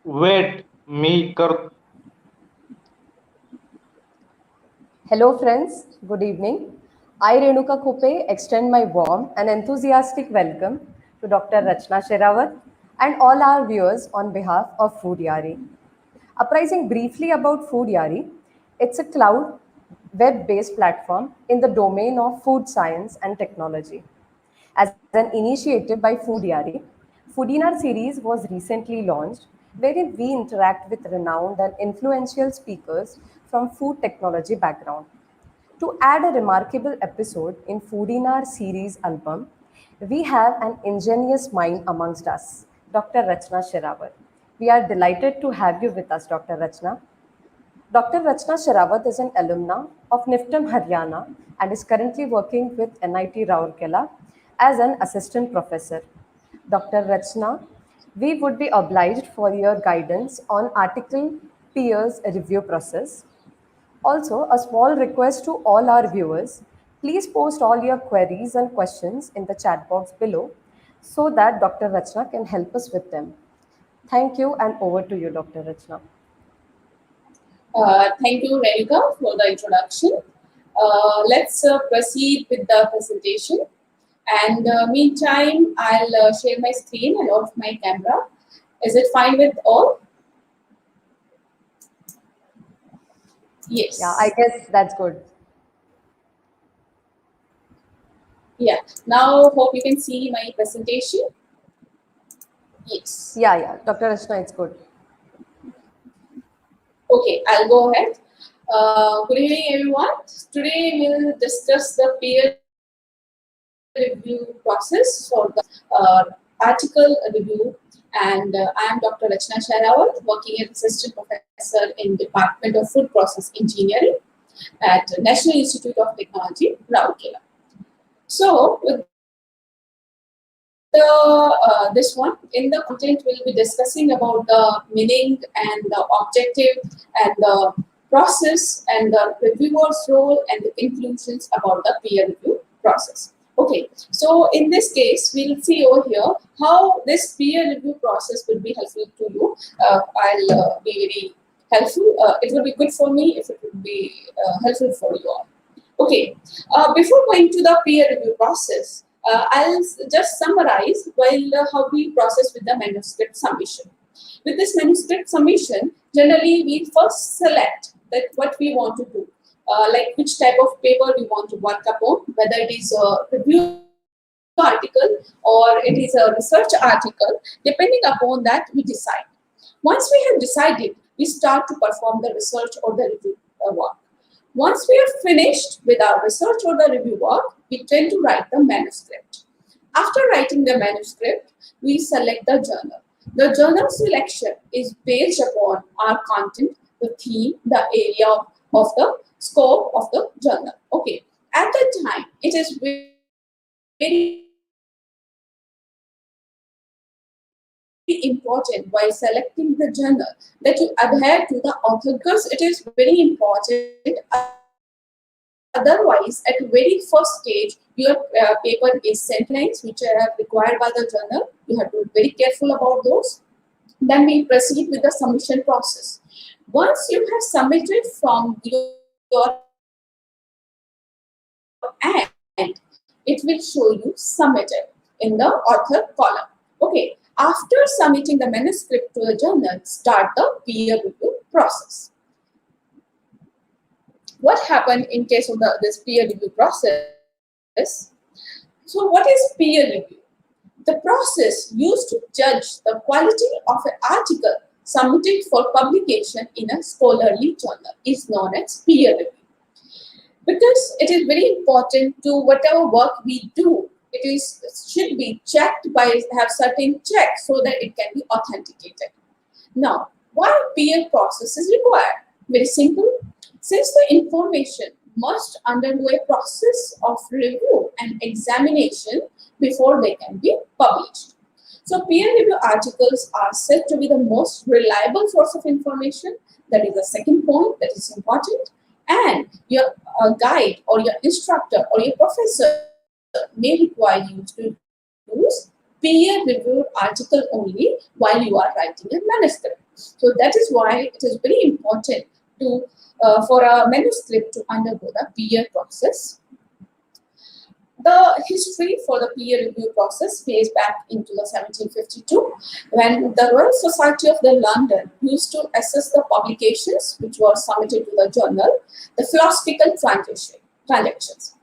Wait मी कर. Hello friends, good evening. I Renuka Kupe extend my warm and enthusiastic welcome to Dr. Rachna Sehrawat and all our viewers on behalf of Food Yari. Apprising briefly about Food Yari, it's a cloud web-based platform in the domain of food science and technology. As an initiative by Food Yari, Foodinar series was recently launched, wherein we interact with renowned and influential speakers from food technology background. To add a remarkable episode in Foodinar series album, we have an ingenious mind amongst us, Dr. Rachna Sehrawat. We are delighted to have you with us, Dr. Rachna. Dr. Rachna Sehrawat is an alumna of NIFTM Haryana and is currently working with NIT Rourkela as an assistant professor. Dr. Rachna, we would be obliged for your guidance on article peers review process. Also, a small request to all our viewers, please post all your queries and questions in the chat box below so that Dr. Rachna can help us with them. Thank you and over to you, Dr. Rachna. Thank you, Renuka, for the introduction. Let's proceed with the presentation. And meantime, I'll share my screen and off my camera. Is it fine with all? Yes. Yeah, I guess that's good. Yeah. Now, hope you can see my presentation. Yes. Yeah. Dr. Rachna, it's good. Okay, I'll go ahead. Good evening, everyone. Today we'll discuss the peer review process for the article review. And I am Dr. Rachna Sehrawat, working as assistant professor in Department of Food Process Engineering at National Institute of Technology, Rourkela. So, with this one, in the content, we'll be discussing about the meaning and the objective and the process and the reviewer's role and the conclusions about the peer review process. Okay, so in this case, we'll see over here how this peer review process will be helpful to you. I'll be very helpful. It will be good for me if it will be helpful for you all. Okay, before going to the peer review process, I'll just summarize how we process with the manuscript submission. With this manuscript submission, generally we first select that what we want to do, like which type of paper we want to work upon, whether it is a review article or it is a research article. Depending upon that, we decide. Once we have decided, we start to perform the research or the review work. Once we are finished with our research or the review work, we tend to write the manuscript. After writing the manuscript, we select the journal. The journal selection is based upon our content, the theme, the area of the scope of the journal. Okay. At that time, it is very important while selecting the journal that you adhere to the author, because it is very important. Otherwise, at the very first stage, your paper is sentences which are required by the journal. You have to be very careful about those. Then we proceed with the submission process. Once you have submitted from your end, it will show you submitted in the author column. Okay. After submitting the manuscript to the journal, start the peer review process. What happened in case of this peer review process? So what is peer review? The process used to judge the quality of an article submitted for publication in a scholarly journal is known as peer review. Because it is very important to whatever work we do, should be checked have certain checks so that it can be authenticated. Now, why peer process is required? Very simple. Since the information must undergo a process of review and examination before they can be published. So peer review articles are said to be the most reliable source of information. That is the second point that is important. And your guide or your instructor or your professor may require you to use peer-reviewed article only while you are writing a manuscript. So that is why it is very important to for a manuscript to undergo the peer process. The history for the peer review process dates back into the 1752, when the Royal Society of the London used to assess the publications which were submitted to the journal, the philosophical transactions,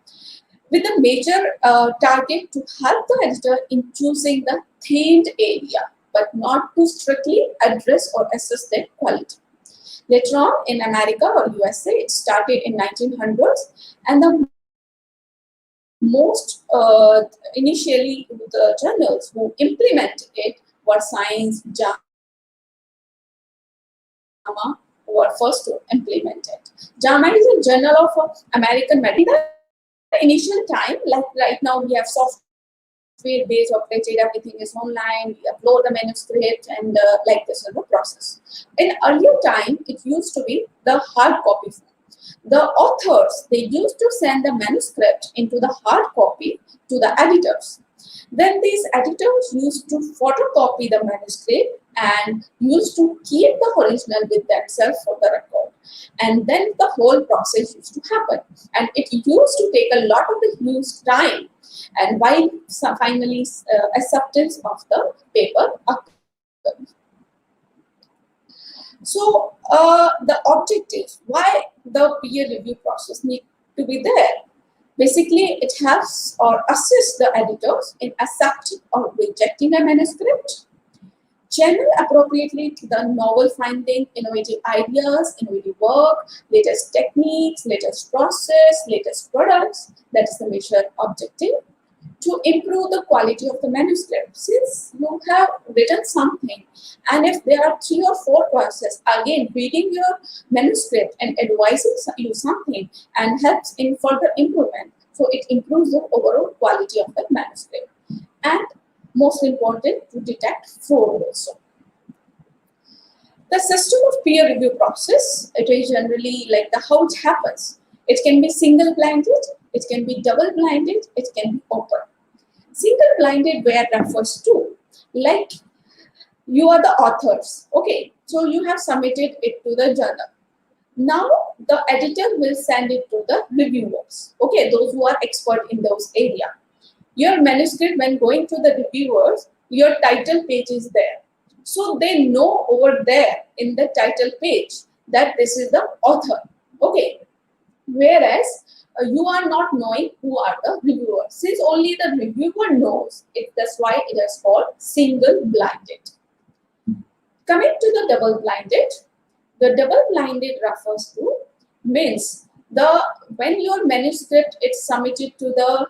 with the major target to help the editor in choosing the themed area, but not to strictly address or assess their quality. Later on in America or USA, it started in 1900s, and the most initially the journals who implemented it were Science, JAMA, who were first to implement it. JAMA is a journal of American medicine. In the initial time, like right now we have software based operated, everything is online, we upload the manuscript, and like this is the process. In earlier time, it used to be the hard copy form. The authors, they used to send the manuscript into the hard copy to the editors. Then these editors used to photocopy the manuscript and used to keep the original with themselves for the record. And then the whole process used to happen. And it used to take a lot of the huge time. And while finally acceptance of the paper occurred. So the objectives, why the peer review process need to be there? Basically, it helps or assists the editors in accepting or rejecting a manuscript, channel appropriately to the novel finding, innovative ideas, innovative work, latest techniques, latest process, latest products. That is the major objective. To improve the quality of the manuscript. Since you have written something, and if there are 3 or 4 processes, again reading your manuscript and advising you something and helps in further improvement. So it improves the overall quality of the manuscript. And most important, to detect fraud also. The system of peer review process, it is generally like how it happens. It can be single blinded, it can be double blinded, it can be open. Single blinded where refers to, like you are the authors, okay, so you have submitted it to the journal. Now the editor will send it to the reviewers, okay, those who are expert in those area. Your manuscript, when going to the reviewers, your title page is there. So they know over there in the title page that this is the author, okay. Whereas you are not knowing who are the reviewers. Since only the reviewer knows it, that's why it is called single blinded. Coming to the double blinded, the double blinded refers to means when your manuscript is submitted to the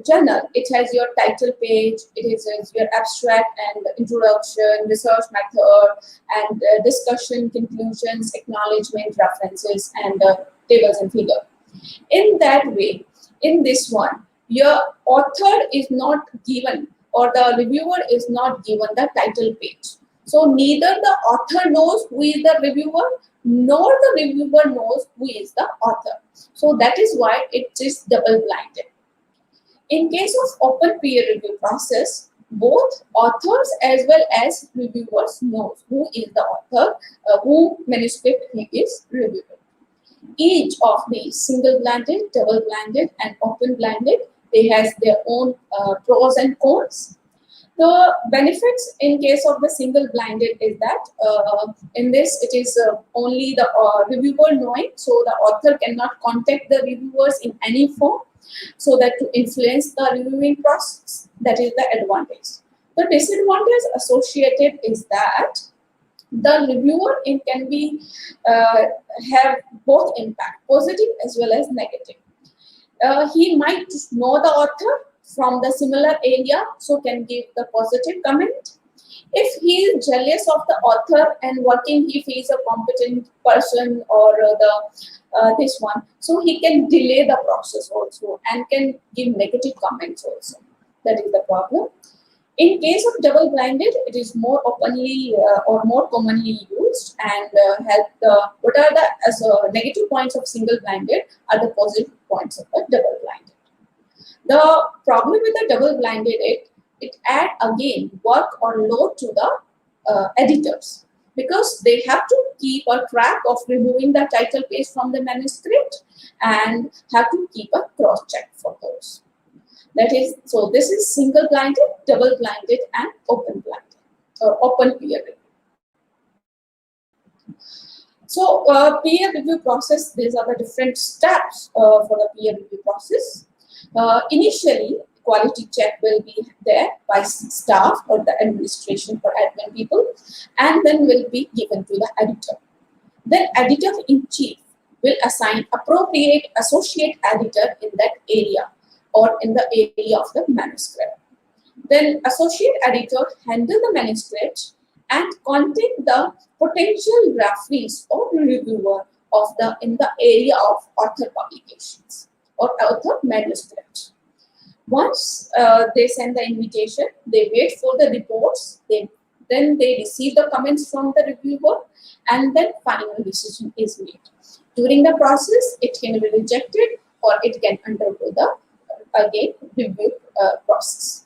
journal, it has your title page, it is your abstract and introduction, research method, and discussion, conclusions, acknowledgement, references, and tables and figures. In that way, in this one, your author is not given or the reviewer is not given the title page. So neither the author knows who is the reviewer nor the reviewer knows who is the author. So that is why it is double blinded. In case of open peer review process, both authors as well as reviewers know who is the author, who manuscript he is reviewing. Each of these single blinded, double blinded, and open blinded, they has their own pros and cons. The benefits in case of the single blinded is that in this it is only the reviewer knowing, so the author cannot contact the reviewers in any form, so that to influence the reviewing process. That is the advantage. The disadvantage associated is that the reviewer can be have both impact, positive as well as negative. He might know the author from the similar area, so can give the positive comment. If he is jealous of the author and working, if he is a competent person or this one, so he can delay the process also and can give negative comments also. That is the problem. In case of double blinded, it is more openly or more commonly used and help the what are the negative points of single blinded are the positive points of the double blinded. The problem with the double blinded it add again work or load to the editors. because they have to keep a track of removing the title page from the manuscript and have to keep a cross check for those. That is, so this is single blinded, double blinded, and open blinded or open peer review. So peer review process, these are the different steps for the peer review process. Initially, quality check will be there by staff or the administration for admin people, and then will be given to the editor. Then editor-in-chief will assign appropriate associate editor in that area or in the area of the manuscript. Then associate editor handle the manuscript and contact the potential referees or reviewer of the in the area of author publications or author manuscript. Once they send the invitation, they wait for the reports, then they receive the comments from the reviewer, and then final decision is made. During the process, it can be rejected or it can undergo the again review process.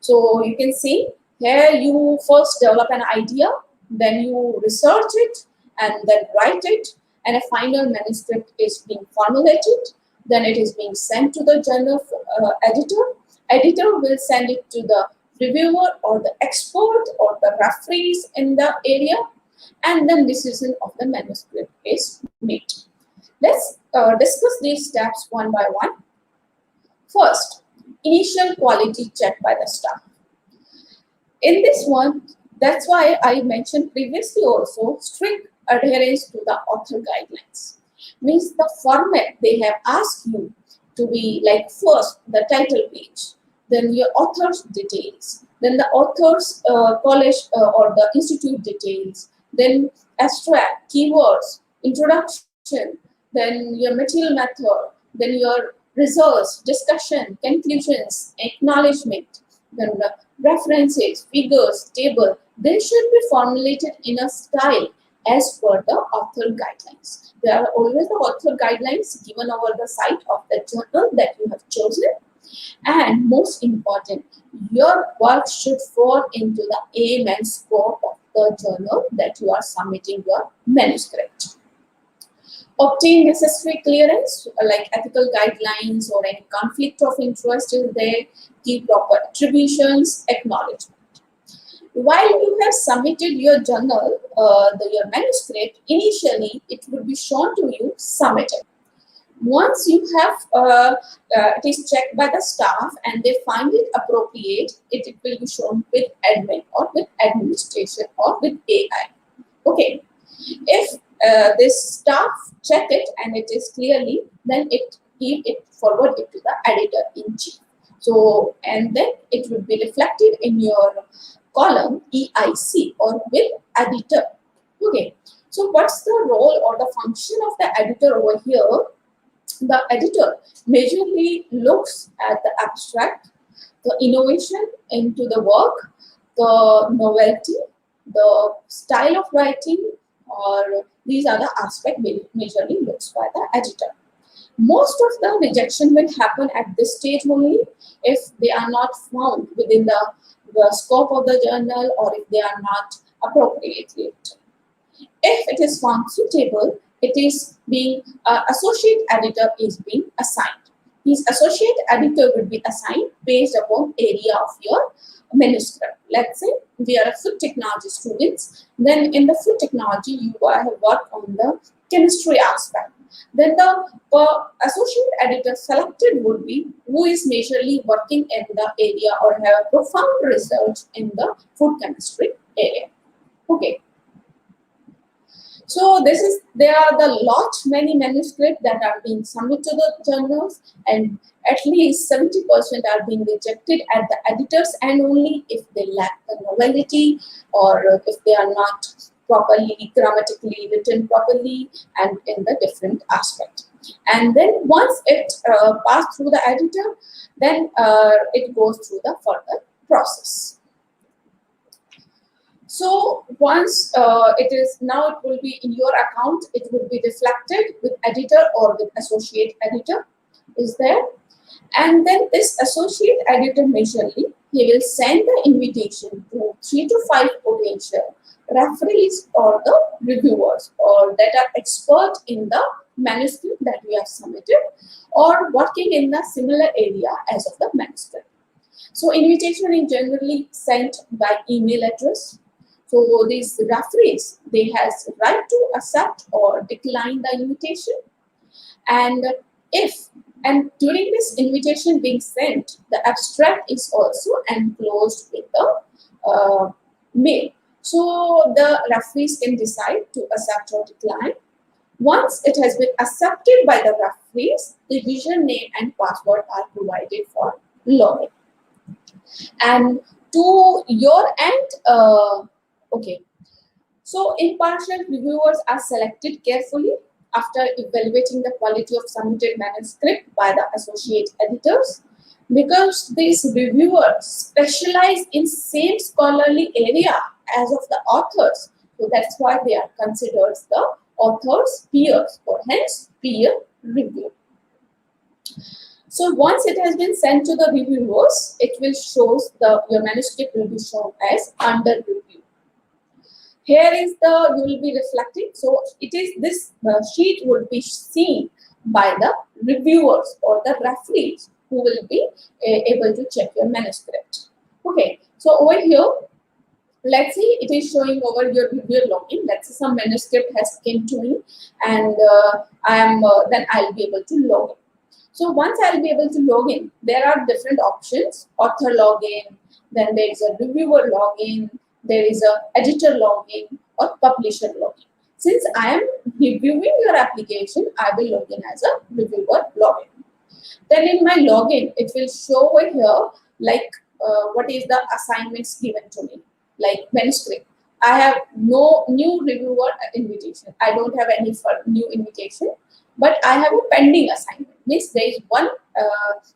So you can see here you first develop an idea, then you research it and then write it, and a final manuscript is being formulated. Then it is being sent to the journal editor. Editor will send it to the reviewer or the expert or the referees in the area, and then decision of the manuscript is made. Let's discuss these steps one by one. First, initial quality check by the staff. In this one, that's why I mentioned previously also, strict adherence to the author guidelines. Means the format they have asked you to be like first the title page, then your author's details, then the author's college or the institute details, then abstract, keywords, introduction, then your material method, then your results, discussion, conclusions, acknowledgement, then the references, figures, table. They should be formulated in a style as per the author guidelines. There are always the author guidelines given over the site of the journal that you have chosen. And most important, your work should fall into the aim and scope of the journal that you are submitting your manuscript. Obtain necessary clearance like ethical guidelines or any conflict of interest is there, give proper attributions, acknowledgement. While you have submitted your journal, your manuscript, initially it will be shown to you submitted. Once you have, it is checked by the staff and they find it appropriate, it will be shown with admin or with administration or with AI. Okay. If this staff check it and it is clearly, then it forward it to the editor-in-chief. So, and then it will be reflected in your column EIC or with editor. Okay. So, what's the role or the function of the editor over here? The editor majorly looks at the abstract, the innovation into the work, the novelty, the style of writing, or these are the aspects majorly looks by the editor. Most of the rejection will happen at this stage only if they are not found within the scope of the journal or if they are not appropriately written. If it is found suitable, it is being associate editor is being assigned. This associate editor will be assigned based upon area of your manuscript. Let's say we are a food technology students, then in the food technology you have worked on the chemistry aspect. Then the associate editor selected would be who is majorly working in the area or have profound research in the food chemistry area. Okay. So there are many manuscripts that are being submitted to the journals, and at least 70% are being rejected at the editors and only if they lack the novelty or if they are not properly grammatically written properly and in the different aspect. And then once it passed through the editor, then it goes through the further process. So once it will be in your account, it will be reflected with editor or with associate editor is there. And then this associate editor majorly, he will send the invitation to 3 to 5 potential referees or the reviewers or that are expert in the manuscript that we have submitted or working in the similar area as of the manuscript. So invitation is generally sent by email address. So these referees, they has right to accept or decline the invitation. And if and during this invitation being sent, the abstract is also enclosed with the mail. So the referees can decide to accept or decline. Once it has been accepted by the referees, the username and password are provided for login. And to your end, okay. So impartial reviewers are selected carefully after evaluating the quality of submitted manuscript by the associate editors, because these reviewers specialize in same scholarly area as of the authors. So that's why they are considered the author's peers, or hence peer review. So once it has been sent to the reviewers, it will show your manuscript will be shown as under review. Here is the, you will be reflecting. So it is this sheet would be seen by the reviewers or the referees who will be able to check your manuscript. Okay, so over here, let's see, it is showing over your reviewer login. Let's say some manuscript has came to me, and then I'll be able to log in. So once I'll be able to log in, there are different options: author login, then there is a reviewer login, there is a editor login, or publisher login. Since I am reviewing your application, I will log in as a reviewer login. Then in my login, it will show over here like what is the assignments given to me, like manuscript. I have no new reviewer invitation. I don't have any new invitation, but I have a pending assignment. Means there is one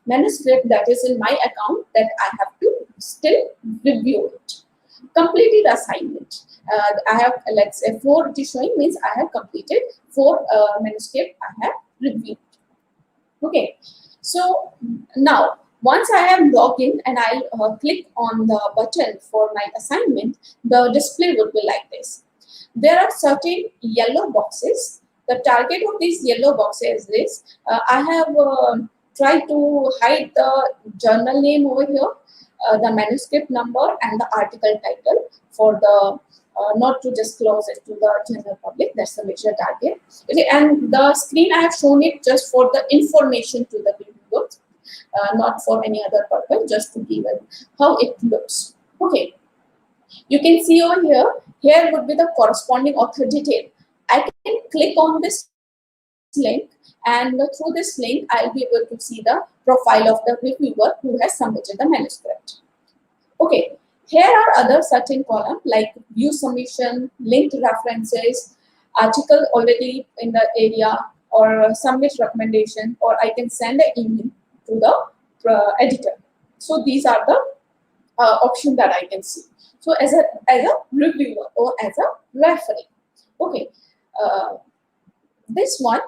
manuscript that is in my account that I have to still review it. Completed assignment. I have, let's say 4 it is showing, means I have completed 4 manuscript I have reviewed. Okay, so now once I am logged in and I click on the button for my assignment, the display would be like this. There are certain yellow boxes. The target of these yellow boxes is I have tried to hide the journal name over here, the manuscript number and the article title for the not to disclose it to the general public. That's the major target. Okay, and the screen I have shown it just for the information to the reviewers, not for any other purpose, just to give it how it looks. Okay, you can see over here. Here would be the corresponding author detail. I can click on this link, and through this link, I'll be able to see the profile of the reviewer who has submitted the manuscript. Okay, here are other certain columns like view submission, linked references, article already in the area, or submit recommendation, or I can send an email to the editor. So these are the options that I can see. So as a reviewer or as a referee. Okay, this one,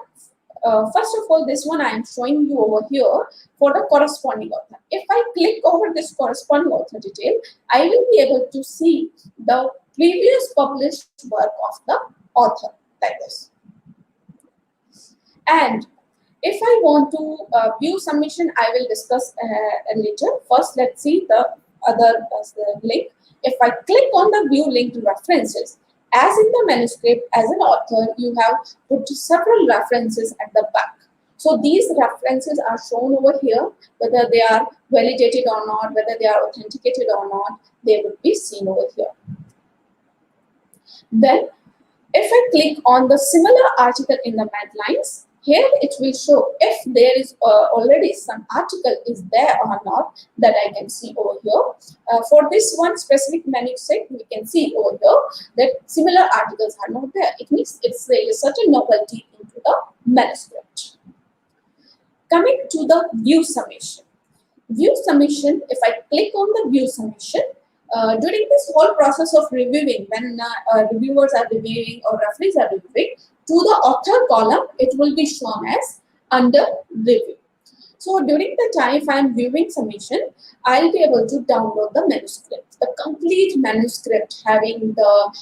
first of all, this one I am showing you over here for the corresponding author. If I click over this corresponding author detail, I will be able to see the previous published work of the author like this. And if I want to view submission, I will discuss later. First, let's see the other link. If I click on the view linked references, as in the manuscript, as an author, you have put several references at the back. So these references are shown over here, whether they are validated or not, whether they are authenticated or not, they will be seen over here. Then, if I click on the similar article in the Medlines, here it will show if there is already some article is there or not that I can see over here. For this one specific manuscript, we can see over here that similar articles are not there. It means there is certain novelty into the manuscript. Coming to the view summation. View summation, if I click on the view summation, during this whole process of reviewing, when reviewers are reviewing or referees are reviewing, to the author column, it will be shown as under review. So during the time if I'm viewing summation, I'll be able to download the manuscript, the complete manuscript having the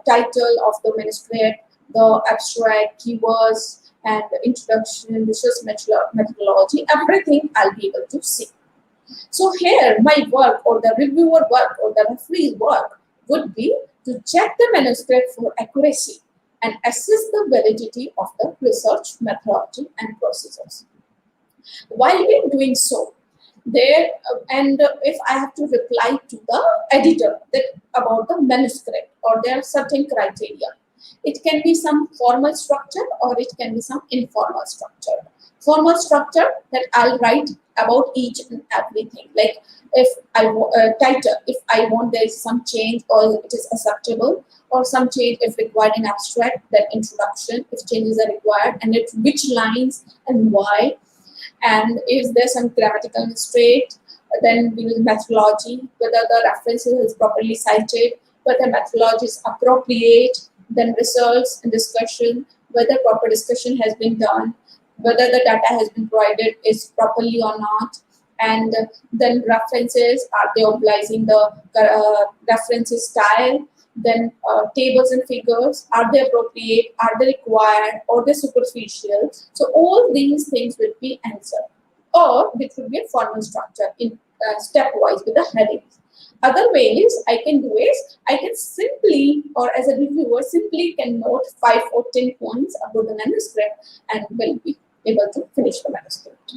title of the manuscript, the abstract, keywords, and the introduction, research methodology, everything I'll be able to see. So here my work or the reviewer work or the referee's work would be to check the manuscript for accuracy and assess the validity of the research methodology and procedures. While in doing so, if I have to reply to the editor that about the manuscript or there are certain criteria, it can be some formal structure or it can be some informal structure. Formal structure that I'll write about each and everything, like if title, if I want there is some change or it is acceptable, or some change if required in abstract, that introduction if changes are required, and at which lines and why, and is there some grammatical mistake, then we will methodology, whether the references is properly cited, whether methodology is appropriate, then results and discussion, whether proper discussion has been done, whether the data has been provided is properly or not, and then references, are they obliging the references style, then tables and figures, are they appropriate, are they required, or they superficial. So all these things will be answered, or it will be a formal structure in stepwise with the headings. Other ways I can do is I can simply, or as a reviewer, simply can note 5 or 10 points about the manuscript and will be able to finish the manuscript.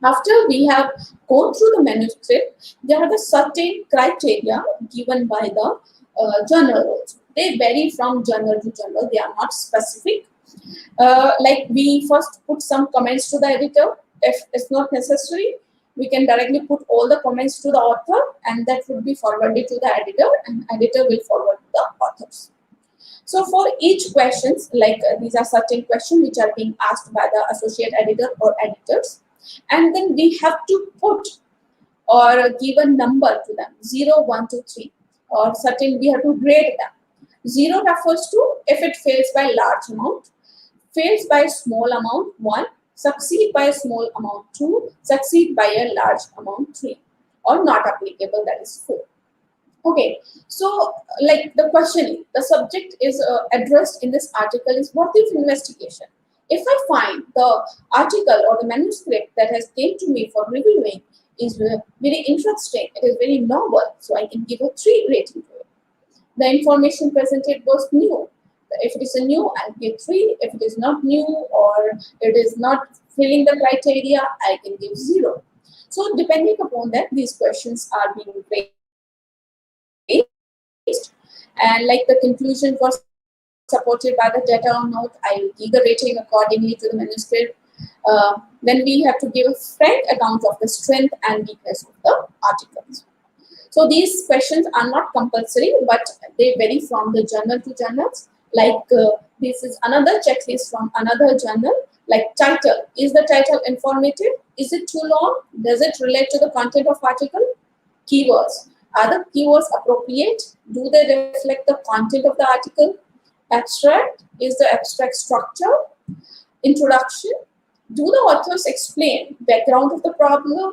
After we have gone through the manuscript, there are the certain criteria given by the journal rules. They vary from journal to journal. They are not specific. Like we first put some comments to the editor. If it's not necessary, we can directly put all the comments to the author, and that would be forwarded to the editor, and editor will forward to the authors. So for each questions, like these are certain questions which are being asked by the associate editor or editors, and then we have to put or give a number to them, 0, 1, 2, 3, or certain we have to grade them. 0 refers to if it fails by large amount, fails by small amount 1, succeed by a small amount 2, succeed by a large amount 3, or not applicable, that is 4. Okay, so like the question, the subject is addressed in this article is what if investigation. If I find the article or the manuscript that has came to me for reviewing is very interesting, it is very novel, so I can give a 3 rating to it. The information presented was new. If it is a new, I'll give 3. If it is not new or it is not filling the criteria, I can give 0. So depending upon that, these questions are being raised. And like the conclusion was supported by the data or not, I will give the rating accordingly to the manuscript. Then we have to give a frank account of the strength and weakness of the articles. So these questions are not compulsory, but they vary from the journal to journals. Like this is another checklist from another journal. Like title, is the title informative? Is it too long? Does it relate to the content of article? Keywords, are the keywords appropriate? Do they reflect the content of the article? Abstract, is the abstract structure? Introduction, do the authors explain background of the problem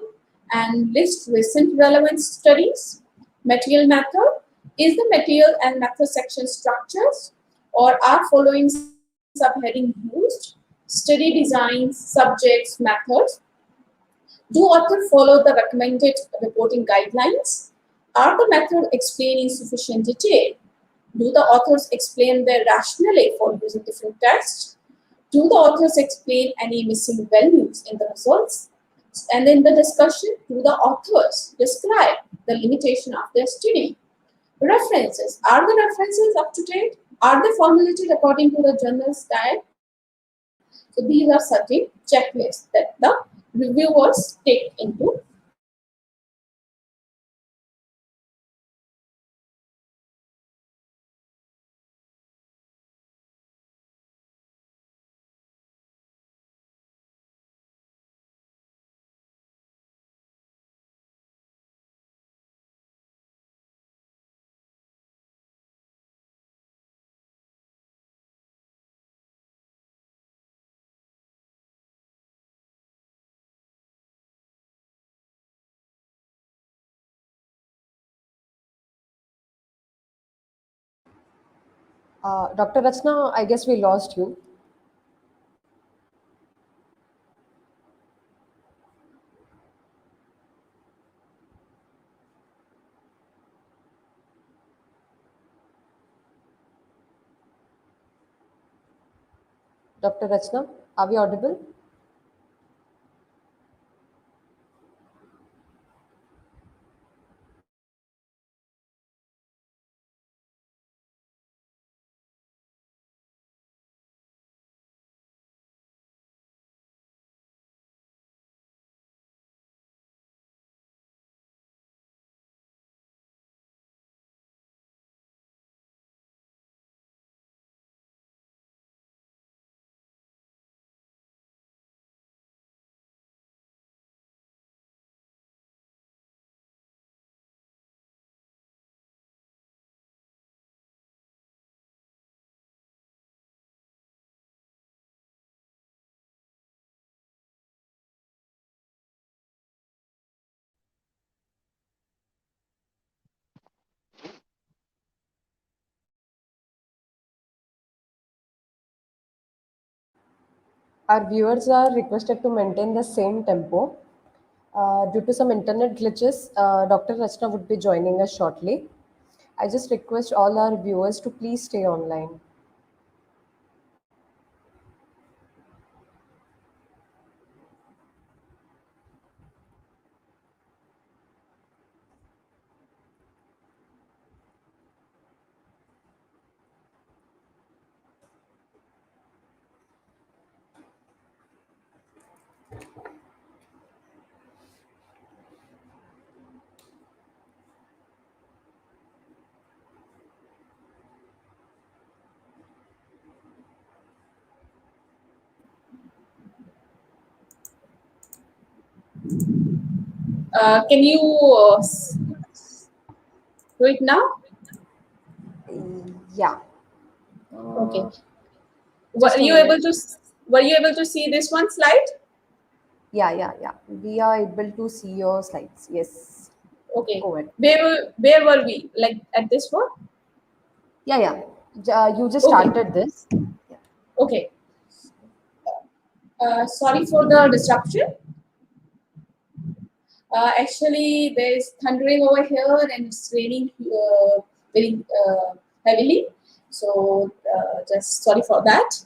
and list recent relevant studies? Material method, is the material and method section structures or are following subheading used? Study designs, subjects, methods. Do authors follow the recommended reporting guidelines? Are the methods explained in sufficient detail? Do the authors explain their rationale for using different tests? Do the authors explain any missing values in the results? And in the discussion, do the authors describe the limitation of their study? References, are the references up to date? Are they formulated according to the journal style? So these are certain checklists that the reviewers take into Dr. Rachna, I guess we lost you. Dr. Rachna, are we audible? Our viewers are requested to maintain the same tempo. Due to some internet glitches, Dr. Rachna would be joining us shortly. I just request all our viewers to please stay online. Can you do it now? Yeah. Okay. Just Were a you able minute. to see this one slide? Yeah. We are able to see your slides. Yes. Okay. Go ahead. Where were we? Like at this one? Yeah. You just Okay. started this. Yeah. Okay. Sorry for the disruption. Actually, there is thundering over here and it's raining very heavily. So just sorry for that.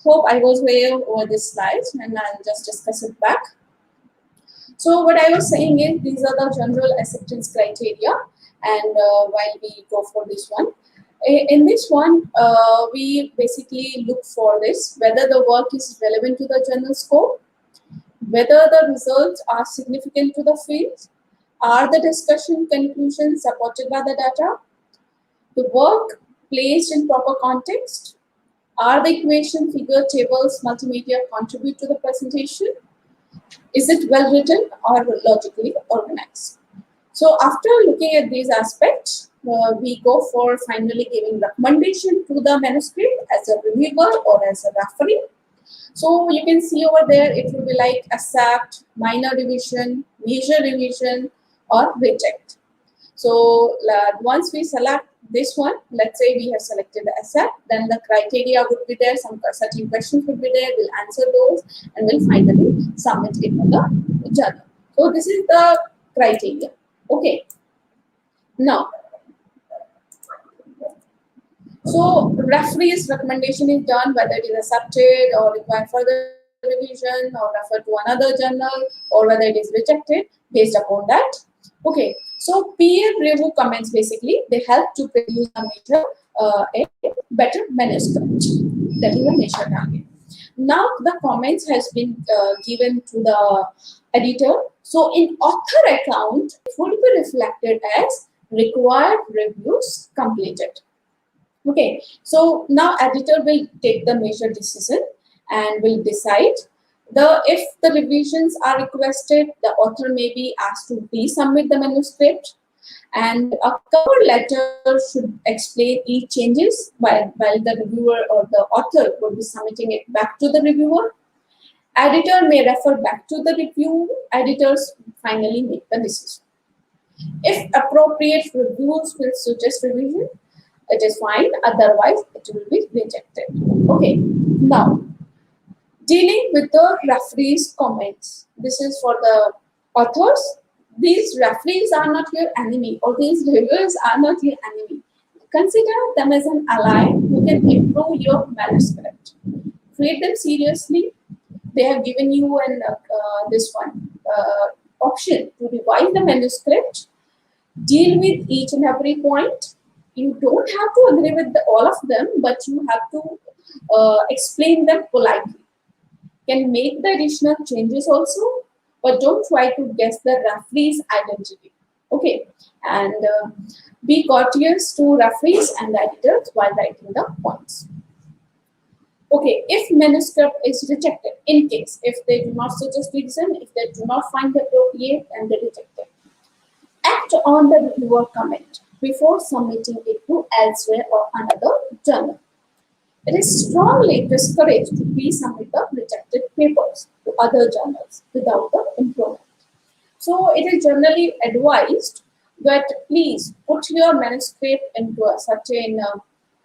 Hope I was way over this slide and I'll just discuss it back. So what I was saying is these are the general acceptance criteria, and while we go for this one, in this one we basically look for this whether the work is relevant to the journal scope, whether the results are significant to the field, are the discussion conclusions supported by the data, the work placed in proper context, are the equation, figure, tables, multimedia contribute to the presentation, is it well written or logically organized? So after looking at these aspects, we go for finally giving recommendation to the manuscript as a reviewer or as a referee. So you can see over there, it will be like accept, minor revision, major revision, or reject. So once we select this one, let's say we have selected the accept, then the criteria would be there, some certain questions would be there, we'll answer those, and we'll finally submit it to the journal. So this is the criteria. Okay. Now, so referee's recommendation is done whether it is accepted or require further revision or refer to another journal or whether it is rejected based upon that. Okay, so peer review comments basically they help to produce a a better manuscript. That is a major target. Now the comments has been given to the editor. So in author account, it would be reflected as required reviews completed. Okay, so now editor will take the major decision and will decide if the revisions are requested, the author may be asked to resubmit the manuscript, and a cover letter should explain each changes while the reviewer or the author will be submitting it back to the reviewer. Editor may refer back to the review. Editors finally make the decision. If appropriate, reviews will suggest revision. it is fine, otherwise it will be rejected. Okay, now dealing with the referees' comments. This is for the authors. These referees are not your enemy, or these reviewers are not your enemy. Consider them as an ally who can improve your manuscript. Treat them seriously. They have given you option to revise the manuscript. Deal with each and every point. You don't have to agree with all of them, but you have to explain them politely. Can make the additional changes also, but don't try to guess the referee's identity. Okay, and be courteous to referees and the editors while writing the points. Okay, if manuscript is rejected, in case if they do not suggest reason, if they do not find the appropriate and they reject it, act on the reviewer comment before submitting it to elsewhere or another journal. It is strongly discouraged to resubmit the rejected papers to other journals without the improvement. So it is generally advised that please put your manuscript into a certain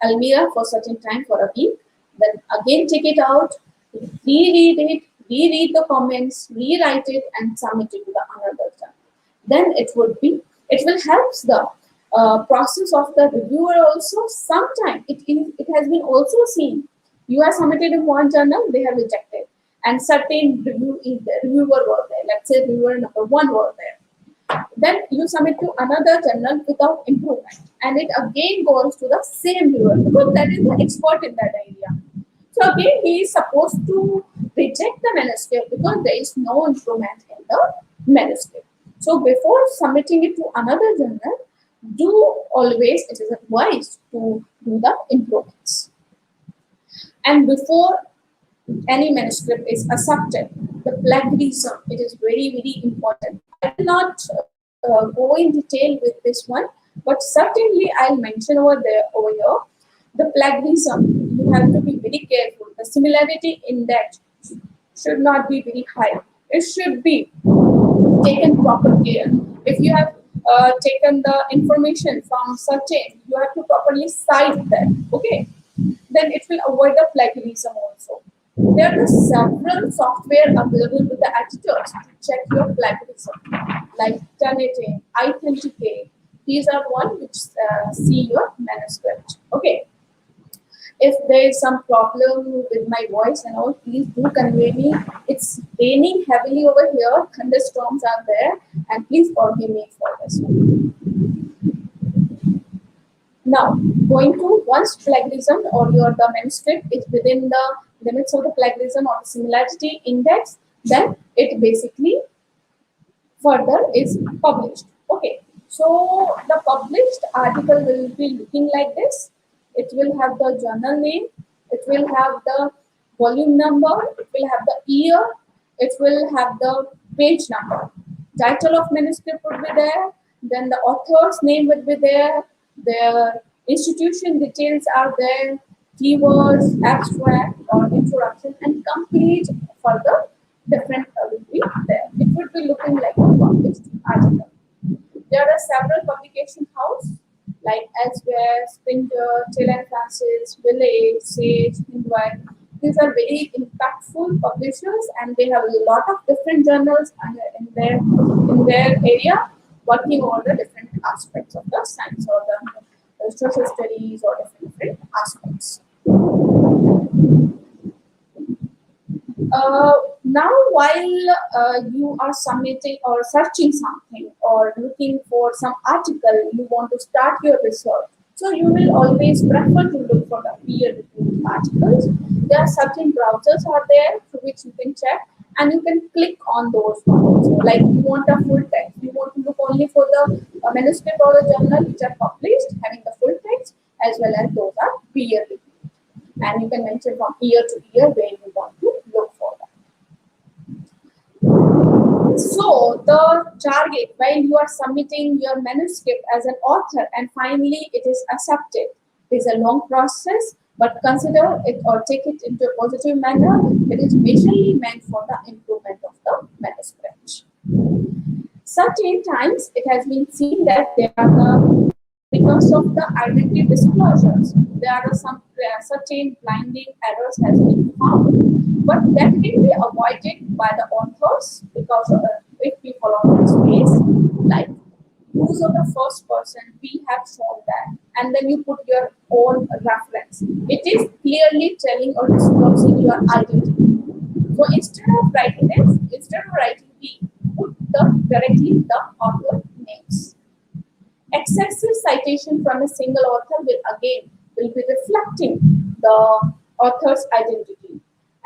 almirah for certain time for a week, then again take it out, reread it, reread the comments, rewrite it, and submit it to the another journal. Then it will help the process of the reviewer also. Sometimes it has been also seen, you have submitted in one journal, they have rejected, and certain reviewer were there, let's say reviewer number 1 were there. Then you submit to another journal without improvement, and it again goes to the same reviewer because that is the expert in that area. So again, he is supposed to reject the manuscript because there is no improvement in the manuscript. So before submitting it to another journal, it is advised to do the improvements. And before any manuscript is accepted, the plagiarism, it is very, very important. I will not go in detail with this one, but certainly I'll mention over here, the plagiarism, you have to be very careful. The similarity index should not be very high. It should be taken proper care. If you have taken the information from certain, you have to properly cite that, okay? Then it will avoid the plagiarism also. There are several software available to the editors to check your plagiarism, like Turnitin, Authenticate. These are one which see your manuscript, okay? If there is some problem with my voice and all, please do convey me. It's raining heavily over here, thunderstorms are there, and please forgive me for this one. Now, going to once plagiarism or the manuscript is within the limits of the plagiarism or the similarity index, then it basically further is published. Okay, so the published article will be looking like this. It will have the journal name, it will have the volume number, it will have the year, it will have the page number. Title of manuscript would be there, then the author's name would be there, their institution details are there, keywords, abstract or introduction, and complete further different will be there. It would be looking like a published article. There are several publication houses like Elsewhere, Springer, Taylor & Francis, Village, Sage, Hindwell. These are very impactful publishers, and they have a lot of different journals in their area, working on the different aspects of the science or the social studies or different aspects. Now, while you are submitting or searching something or looking for some article, you want to start your research. So you will always prefer to look for the peer-reviewed articles. There are certain browsers are there through which you can check, and you can click on those ones. So like you want a full text, you want to look only for the manuscript or the journal which are published having the full text, as well as those are peer-reviewed. And you can mention from year to year where you want to look for that. So the target while you are submitting your manuscript as an author and finally it is accepted is a long process, but consider it or take it into a positive manner. It is majorly meant for the improvement of the manuscript. Certain times it has been seen that there are the because of the identity disclosures. There are some certain blinding errors has been found, but that can be avoided by the authors because of if we follow this ways, like use of the first person, we have shown that, and then you put your own reference. It is clearly telling or disclosing your identity. So instead of writing we put directly the author names. Excessive citation from a single author will be reflecting the author's identity,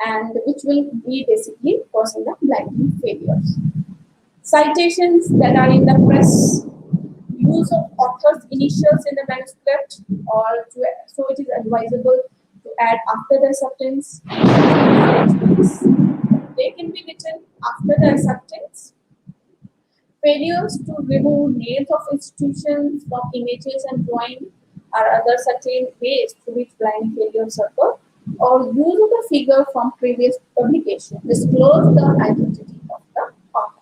and which will be basically causing the blinding failures. Citations that are in the press, use of author's initials in the manuscript, so it is advisable to add after the acceptance. They can be written after the acceptance. Failures to remove names of institutions from images and drawing are other certain ways to which blind failures occur, or use of the figure from previous publication disclose the identity of the author.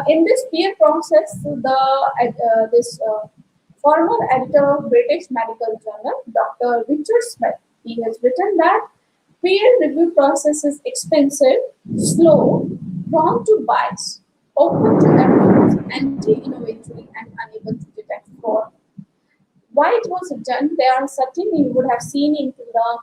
In this peer process, this former editor of British Medical Journal, Dr. Richard Smith, he has written that peer review process is expensive, slow, prone to bias, open to abuse, anti-innovatory, and unable to detect fraud. Why it was done? There are certainly you would have seen into the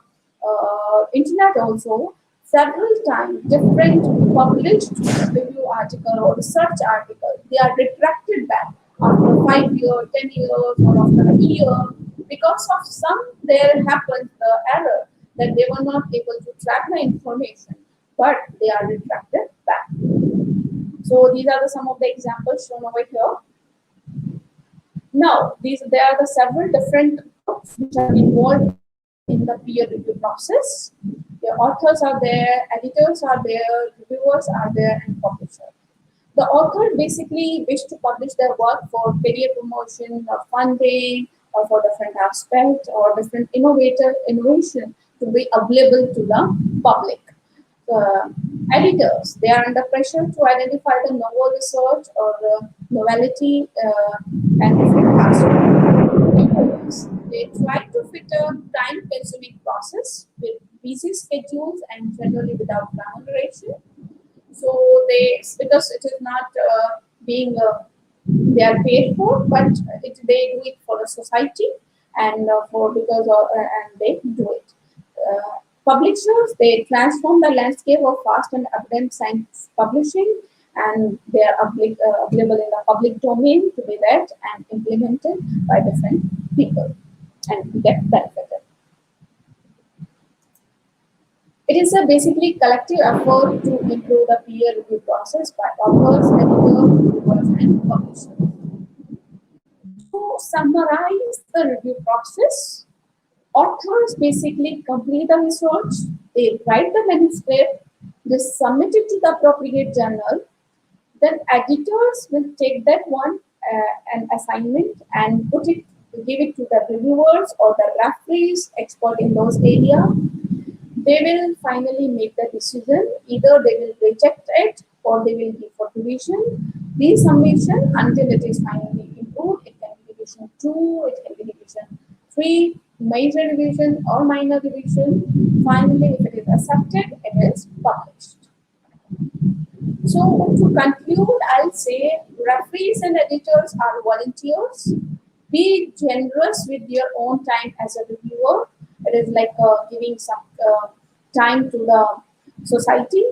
internet also several times different published review article or research article. They are retracted back after 5 years, 10 years, or after a year because of some there happened the error that they were not able to track the information, but they are retracted back. So these are some of the examples shown over here. Now, there are the several different groups which are involved in the peer review process. The authors are there, editors are there, reviewers are there, and publishers. The author basically wish to publish their work for career promotion or funding or for different aspects or different innovation to be available to the public. Editors, they are under pressure to identify the novel research or novelty and different aspects. They try to fit a time-consuming process with busy schedules and generally without remuneration. So because it is not being they are paid for, but they do it for the society and and they do it. Publishers, they transform the landscape of fast and abundant science publishing, and they are available in the public domain to be read and implemented by different people and get benefited. It is a basically collective effort to improve the peer review process by authors, editors, reviewers, and publishers. To summarize the review process, authors basically complete the research, they write the manuscript, they submit it to the appropriate journal, then editors will take that one an assignment and give it to the reviewers or the referees expert in those areas. They will finally make the decision. Either they will reject it or they will give for revision. The summation until it is finally improved. It can be revision 2, it can be revision 3, major revision or minor revision. Finally, if it is accepted, it is published. So to conclude, I'll say referees and editors are volunteers. Be generous with your own time as a reviewer. It is like giving some time to the society.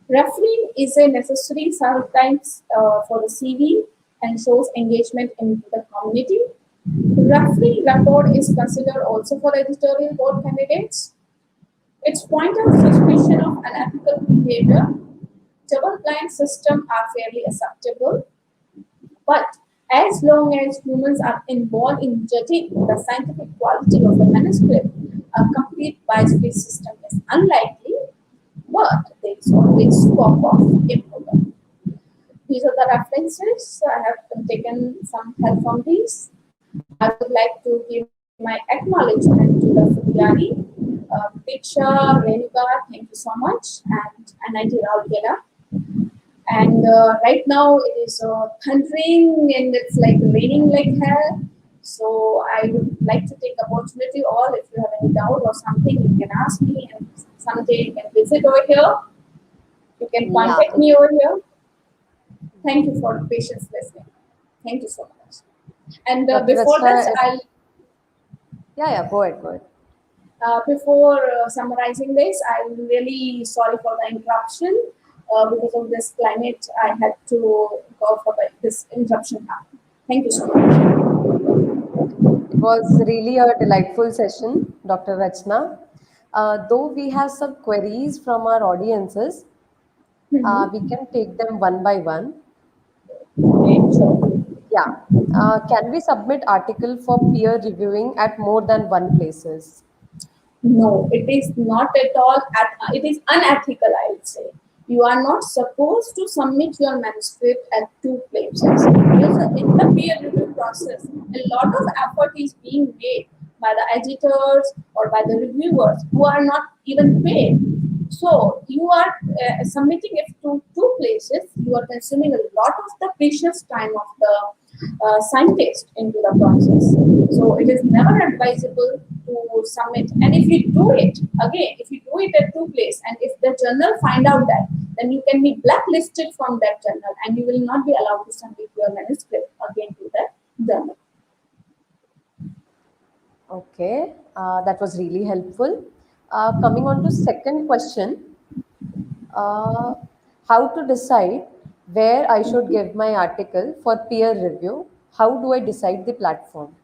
Refereeing is a necessary sometimes for the CV and shows engagement in the community. Referee record is considered also for editorial board candidates. Its point of suspicion of unethical behavior. Double-blind systems are fairly acceptable, but as long as humans are involved in judging the scientific quality of the manuscript, a complete bias-free system is unlikely, but there is always scope of improvement. These are the references. I have taken some help from these. I would like to give my acknowledgement to the Fudyari, Diksha, Renuka, thank you so much, and NIT Raulkela. And right now it is thundering and it's like raining like hell. So I would like to take opportunity all, if you have any doubt or something, you can ask me, and someday you can visit over here. You can Yeah, contact me over here. Thank you for patience listening. Thank you so much. And Dr. before that, Rachna, yeah, go ahead, go ahead. before summarizing this, I'm really sorry for the interruption. Because of this climate, I had to go for this interruption happened. Thank you so much. It was really a delightful session, Dr. Rachna. Though we have some queries from our audiences, we Mhm. can take them one by one. Okay, sure. Yeah. Can we submit article for peer reviewing at more than one places? No, it is not at all. It is unethical, I would say. You are not supposed to submit your manuscript at two places. Because in the peer review process, a lot of effort is being made by the editors or by the reviewers who are not even paid. So you are submitting it to two places. You are consuming a lot of the precious time of the scientist into the process. So it is never advisable to submit. And if you do it again, if you do it at two places, and if the journal find out that, then you can be blacklisted from that journal, and you will not be allowed to submit your manuscript again to that journal. Okay, that was really helpful. Coming on to second question, uh, how to decide where I should give my article for peer review? How do I decide the platform?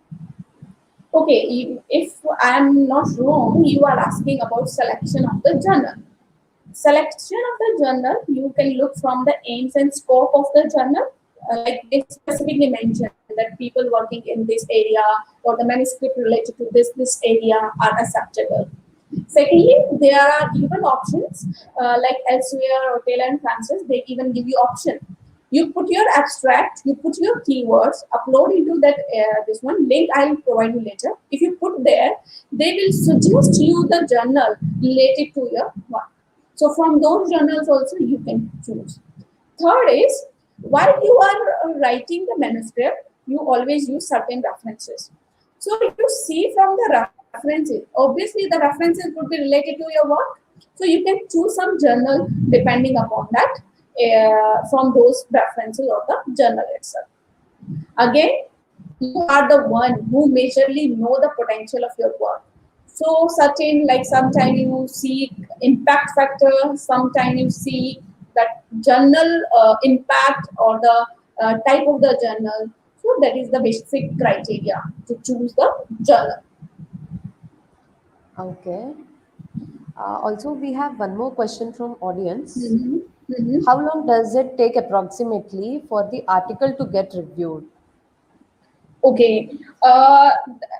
Okay, if I am not wrong, you are asking about selection of the journal. Selection of the journal, you can look from the aims and scope of the journal. Like they specifically mentioned that people working in this area or the manuscript related to this area are acceptable. Secondly, there are even options like elsewhere or Taylor and Francis. They even give you option. You put your abstract, you put your keywords, upload into that this one link. I'll provide you later. If you put there, they will suggest you the journal related to your work. So from those journals also you can choose. Third is, while you are writing the manuscript, you always use certain references. So if you see from the references, obviously the references would be related to your work. So you can choose some journal depending upon that from those references of the journal itself. Again, you are the one who majorly know the potential of your work. So certain, like sometimes you seek impact factor, sometimes you see that journal impact or the type of the journal. So that is the basic criteria to choose the journal. Okay. Also, we have one more question from audience. Mhm. Mhm. How long does it take approximately for the article to get reviewed? Okay. Uh,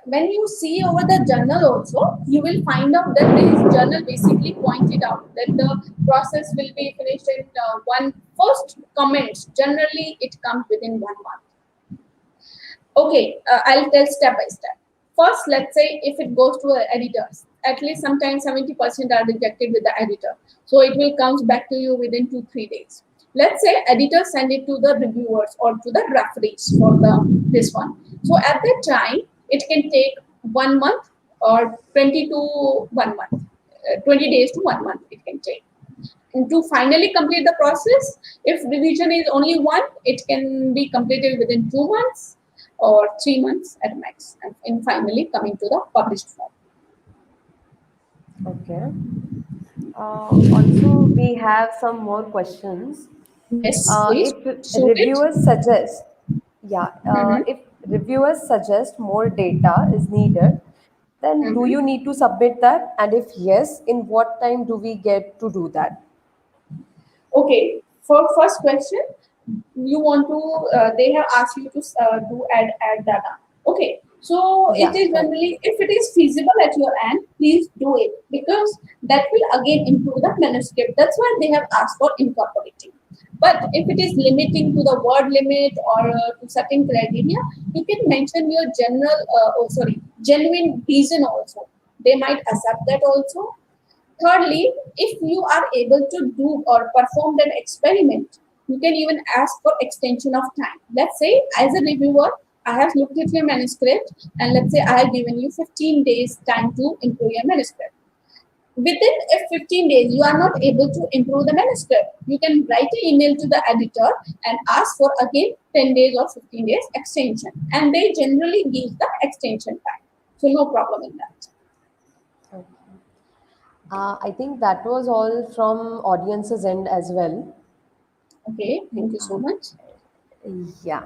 when you see over the journal also, you will find out that this journal basically pointed out that the process will be finished in one first comments. Generally, it comes within 1 month. Okay, I'll tell step by step. First, let's say if it goes to the editors, at least sometimes 70% are rejected with the editor. So it will comes back to you within 2-3 days. Let's say editors send it to the reviewers or to the referees for the this one. So at that time, it can take 1 month or 20 to 1 month, 20 days to 1 month it can take. And to finally complete the process, if revision is only one, it can be completed within 2 months or 3 months at max, and in finally coming to the published form. Okay. Also, we have some more questions. Yes, please If shoot it. reviewers suggest, yeah, Mhm. if reviewers suggest more data is needed, then do you Mhm. need to submit that? And if yes, in what time do we get to do that? Okay, for first question, you want to they have asked you to do add data. Okay, so it Yeah, is correct. generally, if it is feasible at your end, please do it, because that will again improve the manuscript. That's why they have asked for incorporating. But if it is limiting to the word limit or to certain criteria, you can mention your general genuine reason also. They might accept that also. Thirdly, if you are able to do or perform an experiment, You can even ask for extension of time. Let's say, as a reviewer, I have looked at your manuscript, and let's say I have given you 15 days time to improve your manuscript. Within 15 days, you are not able to improve the manuscript. You can write an email to the editor and ask for again 10 days or 15 days extension. And they generally give the extension time. So no problem in that. Okay. I think that was all from audience's end as well. Okay, thank you so much. Yeah.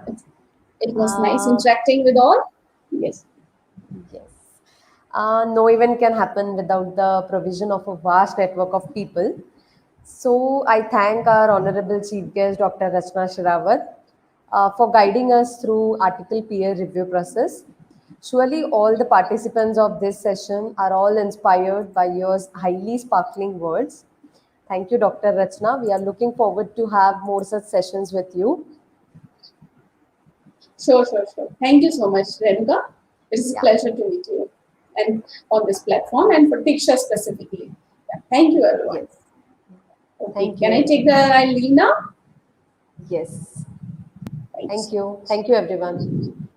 It was nice Uh, interacting with all. Yes. yes. No event can happen without the provision of a vast network of people. So I thank our Honorable Chief Guest, Dr. Rachna Sehrawat, for guiding us through article peer review process. Surely all the participants of this session are all inspired by your highly sparkling words. Thank you, Dr. Rachna. We are looking forward to have more such sessions with you. Sure, sure, sure. Thank you so much, Renuka. It is a Yeah. pleasure to meet you and on this platform and for Diksha specifically. Yeah, thank you, everyone. Yes. Okay, Thank can I you. take the leave now? Yes. Thank you Thank so you. much. Thank you, everyone.